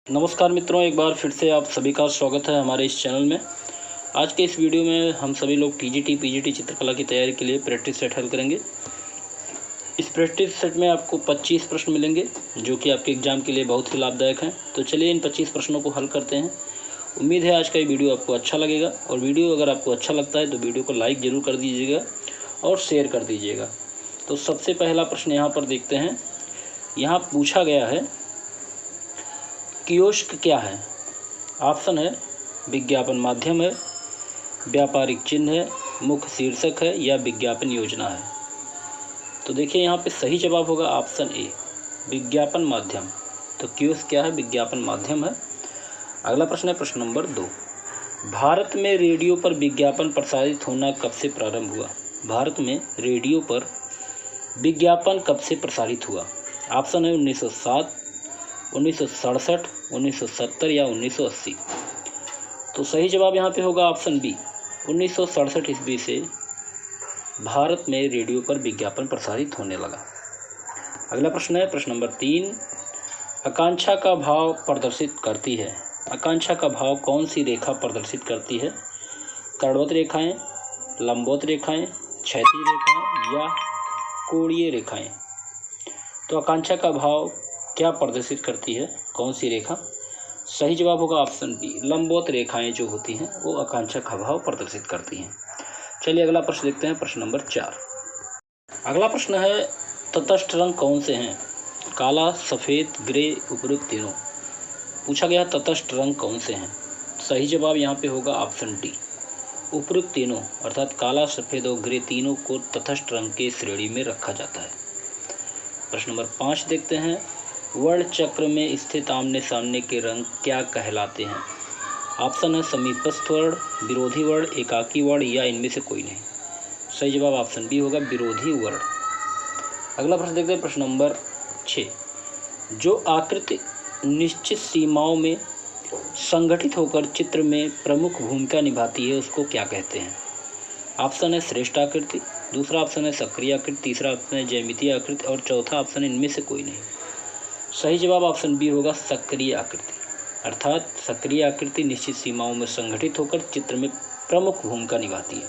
नमस्कार मित्रों, एक बार फिर से आप सभी का स्वागत है हमारे इस चैनल में। आज के इस वीडियो में हम सभी लोग टीजीटी पीजीटी चित्रकला की तैयारी के लिए प्रैक्टिस सेट हल करेंगे। इस प्रैक्टिस सेट में आपको 25 प्रश्न मिलेंगे जो कि आपके एग्ज़ाम के लिए बहुत ही लाभदायक हैं। तो चलिए इन 25 प्रश्नों को हल करते हैं। उम्मीद है आज का ये वीडियो आपको अच्छा लगेगा, और वीडियो अगर आपको अच्छा लगता है तो वीडियो को लाइक ज़रूर कर दीजिएगा और शेयर कर दीजिएगा। तो सबसे पहला प्रश्न यहाँ पर देखते हैं। यहाँ पूछा गया है, कियोस्क क्या है? ऑप्शन है विज्ञापन माध्यम है, व्यापारिक चिन्ह है, मुख्य शीर्षक है या विज्ञापन योजना है। तो देखिए यहाँ पे सही जवाब होगा ऑप्शन ए, विज्ञापन माध्यम। तो कियोस्क क्या है? विज्ञापन माध्यम है। अगला प्रश्न है प्रश्न नंबर 2। भारत में रेडियो पर विज्ञापन प्रसारित होना कब से प्रारंभ हुआ? भारत में रेडियो पर विज्ञापन कब से प्रसारित हुआ? ऑप्शन है 1907, 1967, 1970 या 1980। तो सही जवाब यहाँ पे होगा ऑप्शन बी, 1967 ईस्वी से भारत में रेडियो पर विज्ञापन प्रसारित होने लगा। अगला प्रश्न है प्रश्न नंबर 3। आकांक्षा का भाव प्रदर्शित करती है। आकांक्षा का भाव कौन सी रेखा प्रदर्शित करती है? कर्णवत रेखाएं, लंबवत रेखाएं, क्षैतिज रेखाएं या कोणीय रेखाएं। तो आकांक्षा का भाव क्या प्रदर्शित करती है? कौन सी रेखा? सही जवाब होगा ऑप्शन बी, लंबवत रेखाएं जो होती हैं वो आकांक्षा का भाव प्रदर्शित करती हैं। चलिए अगला प्रश्न देखते हैं, प्रश्न नंबर 4। अगला प्रश्न है, तटस्थ रंग कौन से हैं? काला, सफ़ेद, ग्रे, उपयुक्त तीनों। पूछा गया तटस्थ रंग कौन से हैं? सही जवाब यहाँ पे होगा ऑप्शन डी, उपयुक्त तीनों, अर्थात काला, सफ़ेद और ग्रे तीनों को तटस्थ रंग के श्रेणी में रखा जाता है। प्रश्न नंबर 5 देखते हैं। वर्ण चक्र में स्थित आमने सामने के रंग क्या कहलाते हैं? ऑप्शन है समीपस्थ वर्ण, विरोधी वर्ण, एकाकी वर्ण या इनमें से कोई नहीं। सही जवाब ऑप्शन बी होगा, विरोधी वर्ण। अगला प्रश्न देखते हैं, प्रश्न नंबर 6। जो आकृति निश्चित सीमाओं में संगठित होकर चित्र में प्रमुख भूमिका निभाती है उसको क्या कहते हैं? ऑप्शन है श्रेष्ठ आकृति, दूसरा ऑप्शन है सक्रिय आकृति, तीसरा ऑप्शन है ज्यामितीय आकृति और चौथा ऑप्शन है इनमें से कोई नहीं। सही जवाब ऑप्शन बी होगा, सक्रिय आकृति, अर्थात सक्रिय आकृति निश्चित सीमाओं में संगठित होकर चित्र में प्रमुख भूमिका निभाती है।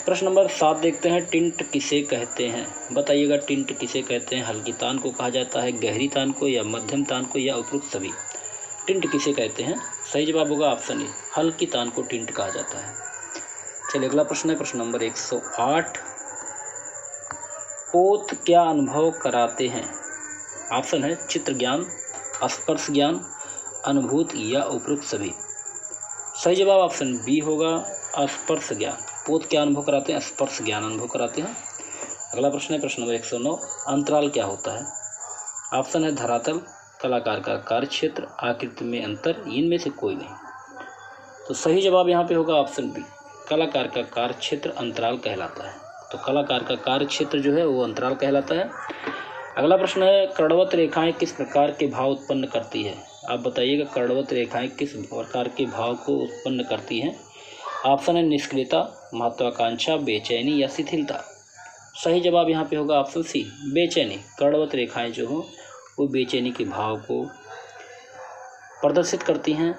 प्रश्न नंबर 7 देखते हैं। टिंट किसे कहते हैं? बताइएगा, टिंट किसे कहते हैं? हल्की तान को कहा जाता है, गहरी तान को या मध्यम तान को या उपयुक्त सभी। टिंट किसे कहते हैं? सही जवाब होगा ऑप्शन ए, हल्की तान को टिंट कहा जाता है। चलिए अगला प्रश्न है प्रश्न नंबर 108। पोत क्या अनुभव कराते हैं? ऑप्शन है चित्र ज्ञान, स्पर्श ज्ञान, अनुभूति या उपयुक्त सभी। सही जवाब ऑप्शन बी होगा, स्पर्श ज्ञान। पोत क्या अनुभव कराते हैं? स्पर्श ज्ञान अनुभव कराते हैं। अगला प्रश्न है प्रश्न नंबर 109। अंतराल क्या होता है? ऑप्शन है धरातल, कलाकार का कार्य क्षेत्र, आकृति में अंतर, इनमें से कोई नहीं। तो सही जवाब यहाँ पे होगा ऑप्शन बी, कलाकार का कार्य क्षेत्र अंतराल कहलाता है। तो कलाकार का कार्य क्षेत्र जो है वो अंतराल कहलाता है। अगला प्रश्न है, कर्णवत रेखाएं किस प्रकार के भाव उत्पन्न करती है? आप बताइएगा, कर्णवत रेखाएं किस प्रकार के भाव को उत्पन्न करती हैं? ऑप्शन है निष्क्रियता, महत्वाकांक्षा, बेचैनी या शिथिलता। सही जवाब यहाँ पे होगा ऑप्शन सी, बेचैनी। कर्णवत रेखाएं जो हों वो बेचैनी के भाव को प्रदर्शित करती हैं।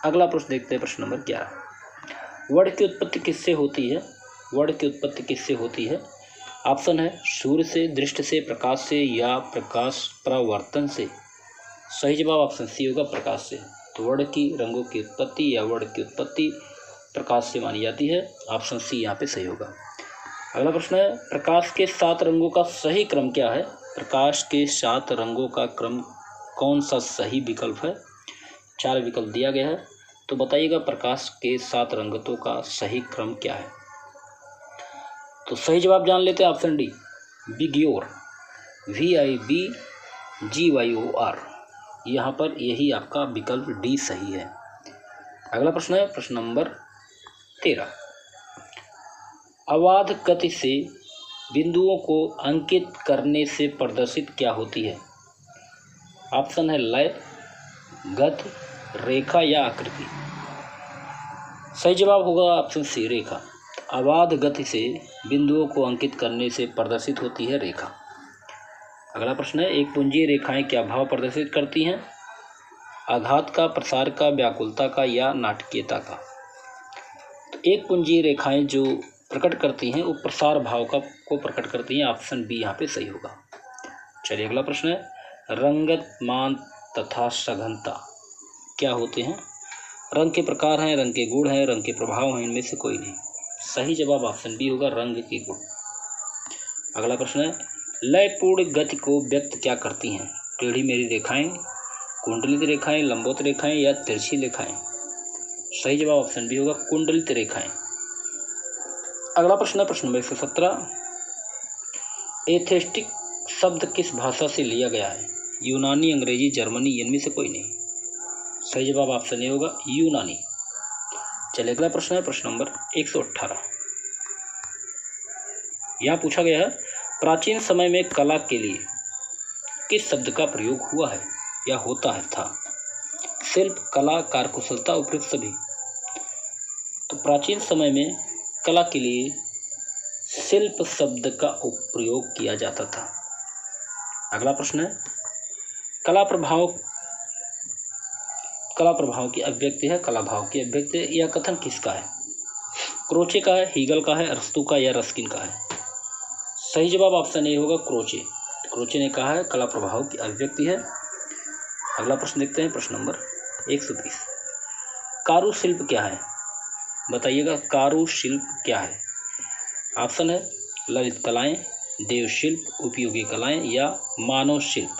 अगला प्रश्न देखते हैं, प्रश्न नंबर 11। वर्ण की उत्पत्ति किससे होती है? वर्ण की उत्पत्ति किससे होती है? ऑप्शन है सूर्य से, दृष्टि से, प्रकाश से या प्रकाश परावर्तन से। सही जवाब ऑप्शन सी होगा, प्रकाश से। तो वर्ण की रंगों की उत्पत्ति या वर्ण की उत्पत्ति प्रकाश से मानी जाती है। ऑप्शन सी यहाँ पे सही होगा। अगला प्रश्न है, प्रकाश के 7 रंगों का सही क्रम क्या है? प्रकाश के 7 रंगों का क्रम कौन सा सही विकल्प है? 4 विकल्प दिया गया है, तो बताइएगा प्रकाश के 7 रंगतों का सही क्रम क्या है? तो सही जवाब जान लेते हैं, ऑप्शन डी, विग्योर, VIBGYOR। यहाँ पर यही आपका विकल्प डी सही है। अगला प्रश्न है प्रश्न नंबर 13। अबाध गति से बिंदुओं को अंकित करने से प्रदर्शित क्या होती है? ऑप्शन है लय, गति, रेखा या आकृति। सही जवाब होगा ऑप्शन सी, रेखा। अबाध गति से बिंदुओं को अंकित करने से प्रदर्शित होती है रेखा। अगला प्रश्न है, एक पुंजीय रेखाएं क्या भाव प्रदर्शित करती हैं? आघात का, प्रसार का, व्याकुलता का या नाटकीयता का। तो एक पुंजीय रेखाएं जो प्रकट करती हैं वो प्रसार भाव का को प्रकट करती हैं। ऑप्शन बी यहाँ पे सही होगा। चलिए अगला प्रश्न है, रंगत, मान तथा सघनता क्या होते हैं? रंग के प्रकार हैं, रंग के गुण हैं, रंग के प्रभाव हैं, इनमें से कोई नहीं। सही जवाब ऑप्शन बी होगा, रंग के गुण। अगला प्रश्न है, लयपूर्ण गति को व्यक्त क्या करती हैं? टेढ़ी मेढ़ी रेखाएं, कुंडलित रेखाएं, लंबवत रेखाएं या तिरछी रेखाएं। सही जवाब ऑप्शन बी होगा, कुंडलित रेखाएं। अगला प्रश्न है प्रश्न नंबर 117, एथेस्टिक शब्द किस भाषा से लिया गया है? यूनानी, अंग्रेजी, जर्मनी, इनमें से कोई नहीं। सही जवाब ऑप्शन ए होगा, यूनानी। चलिए अगला प्रश्न है प्रश्न नंबर 118। यहाँ पूछा गया है, प्राचीन समय में कला के लिए किस शब्द का प्रयोग हुआ है या होता है था? शिल्प, कला, कारकुशलता, उपयुक्त सभी। तो प्राचीन समय में कला के लिए शिल्प शब्द का प्रयोग किया जाता था। अगला प्रश्न है, कला प्रभाव की अभिव्यक्ति है, कला भाव की अभिव्यक्ति। यह कथन किसका है? क्रोचे का है, हीगल का है, अरस्तू का या रस्किन का है? सही जवाब ऑप्शन ए होगा, क्रोचे। क्रोचे ने कहा है कला प्रभाव की अभिव्यक्ति है। अगला प्रश्न देखते हैं प्रश्न नंबर 120, कारुशिल्प क्या है? बताइएगा, कारुशिल्प क्या है? ऑप्शन है ललित कलाएं, देवशिल्प, उपयोगी कलाएं या मानव शिल्प।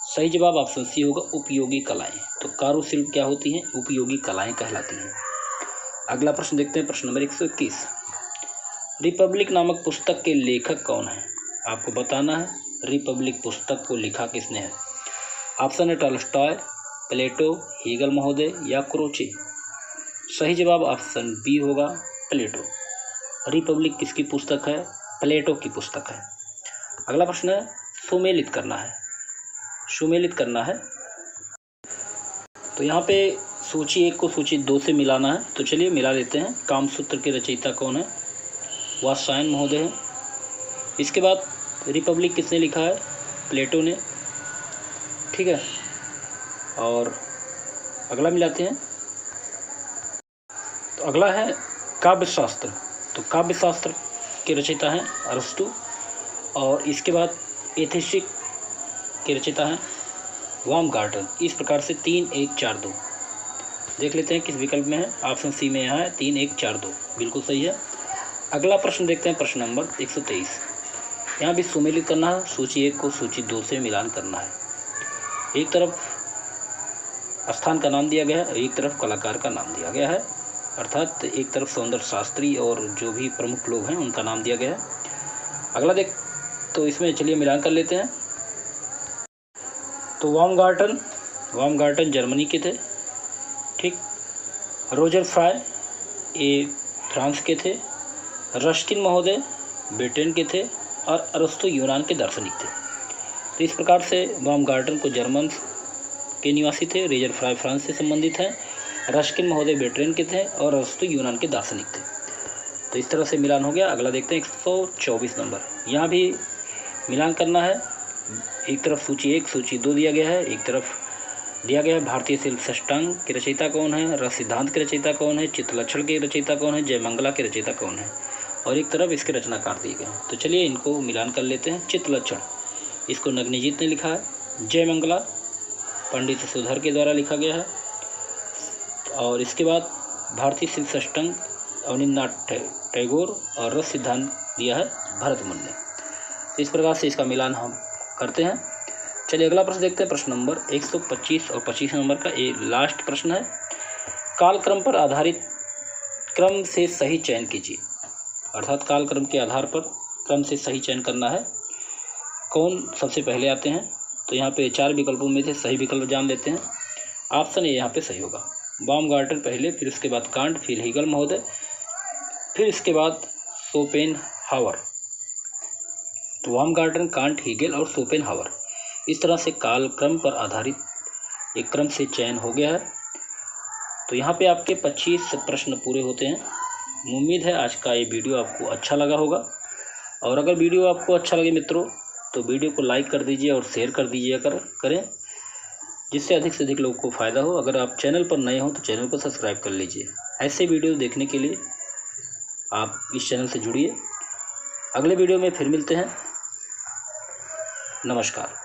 सही जवाब ऑप्शन सी होगा, उपयोगी कलाएं। तो कारुशिल्प क्या होती हैं? उपयोगी कलाएं कहलाती हैं। अगला प्रश्न देखते हैं प्रश्न नंबर 121, रिपब्लिक नामक पुस्तक के लेखक कौन है? आपको बताना है रिपब्लिक पुस्तक को लिखा किसने है। ऑप्शन है टॉलस्टॉय, प्लेटो, हीगल महोदय या क्रोचे। सही जवाब ऑप्शन बी होगा, प्लेटो। रिपब्लिक किसकी पुस्तक है? प्लेटो की पुस्तक है। अगला प्रश्न है, सुमेलित करना है। सुमेलित करना है तो यहाँ पे सूची 1 को सूची 2 से मिलाना है। तो चलिए मिला लेते हैं। कामसूत्र के रचयिता कौन है? वात्सायन महोदय है। इसके बाद रिपब्लिक किसने लिखा है? प्लेटो ने। ठीक है, और अगला मिलाते हैं। तो अगला है काव्यशास्त्र। तो काव्यशास्त्र के रचयिता हैं अरस्तु, और इसके बाद एथेस्टिक के रचयिता हैं बाumgarten। इस प्रकार से 3, 1, 4, 2 देख लेते हैं किस विकल्प में है। ऑप्शन सी में यहाँ है 3, 1, 4, 2 बिल्कुल सही है। अगला प्रश्न देखते हैं प्रश्न नंबर 123। यहाँ भी सुमेलित करना है, सूची 1 को सूची 2 से मिलान करना है। एक तरफ स्थान का नाम दिया गया है, एक तरफ कलाकार का नाम दिया गया है, अर्थात एक तरफ सौंदर्य शास्त्री और जो भी प्रमुख लोग हैं उनका नाम दिया गया है। अगला तो इसमें चलिए मिलान कर लेते हैं। तो बाumgarten जर्मनी के थे। ठीक, रोजर फ्राय ये फ्रांस के थे, रस्किन महोदय ब्रिटेन के थे और अरस्तु यूनान के दार्शनिक थे। तो इस प्रकार से बाumgarten को जर्मन के निवासी थे, रोजर फ्राय फ्रांस से संबंधित हैं, रस्किन महोदय ब्रिटेन के थे और अरस्तु यूनान के दार्शनिक थे। तो इस तरह से मिलान हो गया। अगला देखते हैं 124 नंबर। यहाँ भी मिलान करना है। एक तरफ सूची 1 सूची 2 दिया गया है, एक तरफ दिया गया है भारतीय शिल्प षष्टांग के रचयिता कौन है, रस सिद्धांत के रचयिता कौन है, चित्तलक्षण के रचयिता कौन है, जयमंगला के रचयिता कौन है, और एक तरफ इसके रचनाकार दिए गए हैं। तो चलिए इनको मिलान कर लेते हैं। चित्तलक्षण इसको नग्नजीत ने लिखा है, जयमंगला पंडित सुधर के द्वारा लिखा गया है, और इसके बाद भारतीय शिल्प षष्टांग अवनींद्रनाथ टैगोर और रस सिद्धांत दिया है भरतमुनि ने। इस प्रकार से इसका मिलान हम करते हैं। चलिए अगला प्रश्न देखते हैं प्रश्न नंबर 125 और 25 नंबर का ये लास्ट प्रश्न है। कालक्रम पर आधारित क्रम से सही चयन कीजिए, अर्थात कालक्रम के आधार पर क्रम से सही चयन करना है। कौन सबसे पहले आते हैं? तो यहाँ पे 4 विकल्पों में से सही विकल्प जान लेते हैं। ऑप्शन ए यहाँ पे सही होगा, बाumgarten पहले, फिर उसके बाद कांट, फिर हीगल महोदय, फिर इसके बाद शोपेनहावर। तो बाumgarten, कांट, हीगल और शोपेनहावर, इस तरह से कालक्रम पर आधारित एक क्रम से चयन हो गया है। तो यहाँ पे आपके 25 प्रश्न पूरे होते हैं। उम्मीद है आज का ये वीडियो आपको अच्छा लगा होगा, और अगर वीडियो आपको अच्छा लगे मित्रों तो वीडियो को लाइक कर दीजिए और शेयर कर दीजिए करें। जिससे अधिक से अधिक लोगों को फ़ायदा हो। अगर आप चैनल पर नए हो तो चैनल को सब्सक्राइब कर लीजिए। ऐसे वीडियो देखने के लिए आप इस चैनल से जुड़िए। अगले वीडियो में फिर मिलते हैं। नमस्कार।